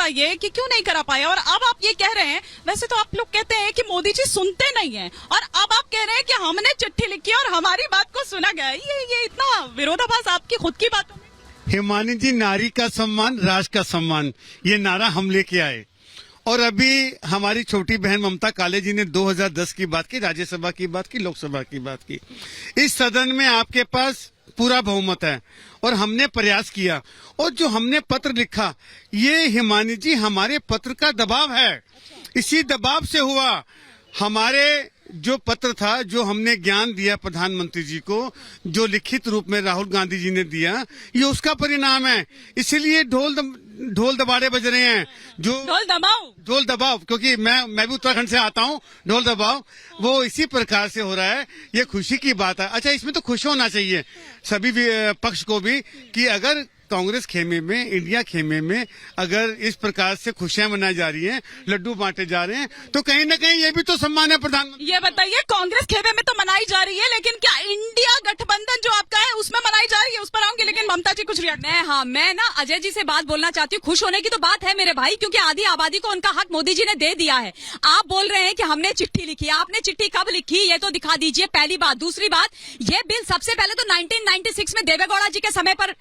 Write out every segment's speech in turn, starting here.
बताइए कि क्यों नहीं करा पाए। और अब आप ये कह रहे हैं, वैसे तो आप लोग कहते हैं कि मोदी जी सुनते नहीं हैं, और अब आप कह रहे हैं कि हमने चिट्ठी लिखी और हमारी बात को सुना गया। ये इतना विरोधाभास आपकी खुद की बातों में। हिमानी जी, नारी का सम्मान राष्ट्र का सम्मान, ये नारा हम लेके आए। और अभी हमारी छोटी बहन ममता काले जी ने 2010 की बात की, राज्यसभा की बात की, लोकसभा की बात की। इस सदन में आपके पास पूरा बहुमत है और हमने प्रयास किया, और जो हमने पत्र लिखा, ये हिमानी जी हमारे पत्र का दबाव है। इसी दबाव से हुआ। हमारे जो पत्र था, जो हमने ज्ञान दिया प्रधानमंत्री जी को, जो लिखित रूप में राहुल गांधी जी ने दिया, ये उसका परिणाम है। इसीलिए ढोल दबाड़े बज रहे हैं। जो ढोल दबाव, क्योंकि मैं भी उत्तराखंड से आता हूँ। ढोल दबाव वो इसी प्रकार से हो रहा है। ये खुशी की बात है। अच्छा, इसमें तो खुश होना चाहिए सभी पक्ष को भी कि अगर कांग्रेस खेमे में, इंडिया खेमे में अगर इस प्रकार से खुशियां मनाई जा रही हैं, लड्डू बांटे जा रहे हैं, तो कहीं ना कहीं ये भी तो सम्मान है प्रधानमंत्री। ये बताइए, कांग्रेस खेमे में तो मनाई जा रही है, लेकिन क्या इंडिया गठबंधन जो आपका है उसमें मनाई जा रही है? उस पर आऊंगी, लेकिन ममता जी कुछ रिएक्ट। मैं ना अजय जी से बात बोलना चाहती हूँ। खुश होने की तो बात है मेरे भाई, क्योंकि आधी आबादी को उनका हक मोदी जी ने दे दिया है। आप बोल रहे हैं कि हमने चिट्ठी लिखी। आपने चिट्ठी कब लिखी ये तो दिखा दीजिए, पहली बात। दूसरी बात, ये बिल सबसे पहले तो 1996 में देवेगौड़ा जी के समय पर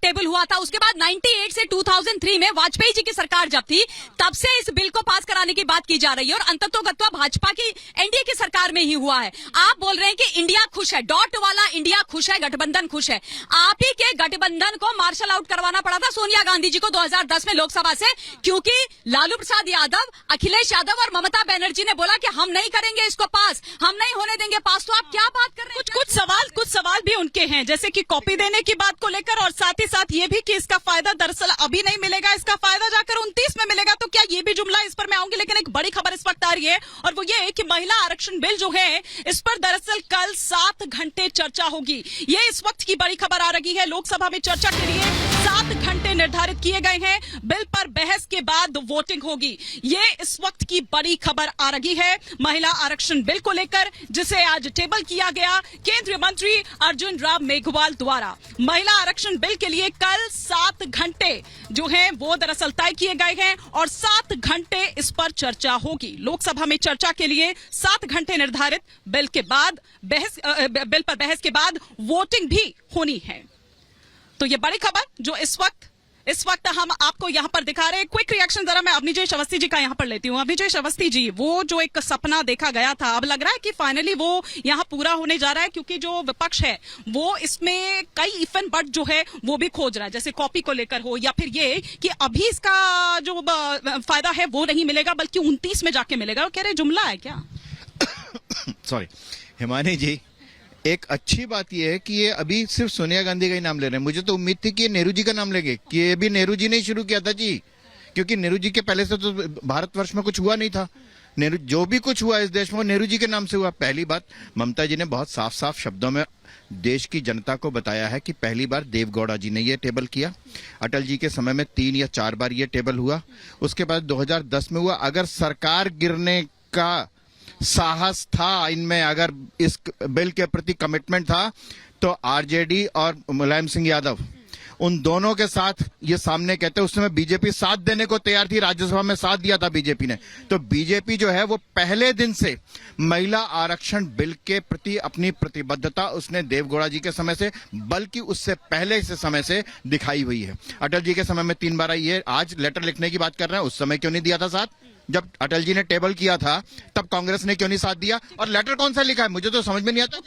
टेबल हुआ था। उसके बाद 98 से 2003 में वाजपेयी जी की सरकार जब थी, तब से इस बिल को पास कराने की बात की जा रही है, और अंततोगत्वा भाजपा की एनडीए की सरकार में ही हुआ है। आप बोल रहे हैं कि इंडिया खुश है, डॉट वाला इंडिया खुश है, गठबंधन खुश है। आप ही के गठबंधन को मार्शल आउट करवाना पड़ा था सोनिया गांधी जी को 2010 में लोकसभा से, क्योंकि लालू प्रसाद यादव, अखिलेश यादव और ममता बनर्जी ने बोला कि हम नहीं करेंगे इसको पास, हम नहीं होने देंगे पास। तो आप क्या बात कर रहे हैं? कुछ सवाल भी उनके हैं, जैसे कि कॉपी देने की बात को लेकर, और साथ ही साथ ये भी कि इसका फायदा दरअसल अभी नहीं मिलेगा, इसका फायदा जाकर 29 में मिलेगा। तो क्या ये भी जुमला? इस पर मैं आऊंगी, लेकिन एक बड़ी खबर इस वक्त आ रही है, और वो ये है कि महिला आरक्षण बिल जो है, इस पर दरअसल कल 7 घंटे चर्चा होगी। ये इस वक्त की बड़ी खबर आ रही है। लोकसभा में चर्चा के लिए 7 घंटे निर्धारित किए गए हैं। बिल पर बहस के बाद वोटिंग होगी। ये इस वक्त की बड़ी खबर आ रही है महिला आरक्षण बिल को लेकर, जिसे आज टेबल किया गया केंद्रीय मंत्री अर्जुन राम मेघवाल द्वारा। महिला आरक्षण बिल के लिए कल 7 घंटे जो है वो दरअसल तय किए गए हैं, और 7 घंटे इस पर चर्चा होगी। लोकसभा में चर्चा के लिए 7 घंटे निर्धारित। बिल पर बहस के बाद वोटिंग भी होनी है। तो ये बड़ी खबर जो इस वक्त हम आपको यहां पर दिखा रहे हैं। क्विक रिएक्शन जरा मैं अभिजय श्रीवास्तव जी का यहां पर लेती हूं। अभिजय श्रीवास्तव जी, वो जो एक सपना देखा गया था, अब लग रहा है कि फाइनली वो यहां पूरा होने जा रहा है, क्योंकि जो विपक्ष है वो इसमें कई इफ एंड बट जो है वो भी खोज रहा है, जैसे कॉपी को लेकर हो, या फिर ये कि अभी इसका जो फायदा है वो नहीं मिलेगा, बल्कि 29 में जाके मिलेगा। वो कह रहे जुमला है क्या? सॉरी हिमानी जी, एक अच्छी बात यह है कि ये अभी सिर्फ सोनिया गांधी का ही नाम ले रहे हैं। मुझे तो उम्मीद थी कि ये नेहरू जी का नाम लेंगे, कि ये भी नेहरू जी ने शुरू किया था जी, क्योंकि नेहरू जी के पहले से तो भारतवर्ष में कुछ हुआ नहीं था। नेहरू जो भी कुछ हुआ इस देश में, नेहरू जी के नाम से हुआ। पहली बात, ममता जी ने बहुत साफ साफ शब्दों में देश की जनता को बताया है कि पहली बार देवेगौड़ा जी ने ये टेबल किया। अटल जी के समय में 3 या 4 बार ये टेबल हुआ। उसके बाद 2010 में हुआ। अगर सरकार गिरने का साहस था इनमें, अगर इस बिल के प्रति कमिटमेंट था, तो आरजेडी और मुलायम सिंह यादव उन दोनों के साथ ये सामने कहते, उस समय बीजेपी साथ देने को तैयार थी, राज्यसभा में साथ दिया था बीजेपी ने। तो बीजेपी जो है वो पहले दिन से महिला आरक्षण बिल के प्रति अपनी प्रतिबद्धता उसने देवेगौड़ा जी के समय से, बल्कि उससे पहले से समय से दिखाई हुई है। अटल जी के समय में 3 बार आई है। आज लेटर लिखने की बात कर रहे हैं, उस समय क्यों नहीं दिया था साथ? जब अटल जी ने टेबल किया था तब कांग्रेस ने क्यों नहीं साथ दिया? और लेटर कौन सा लिखा है मुझे तो समझ में नहीं आता।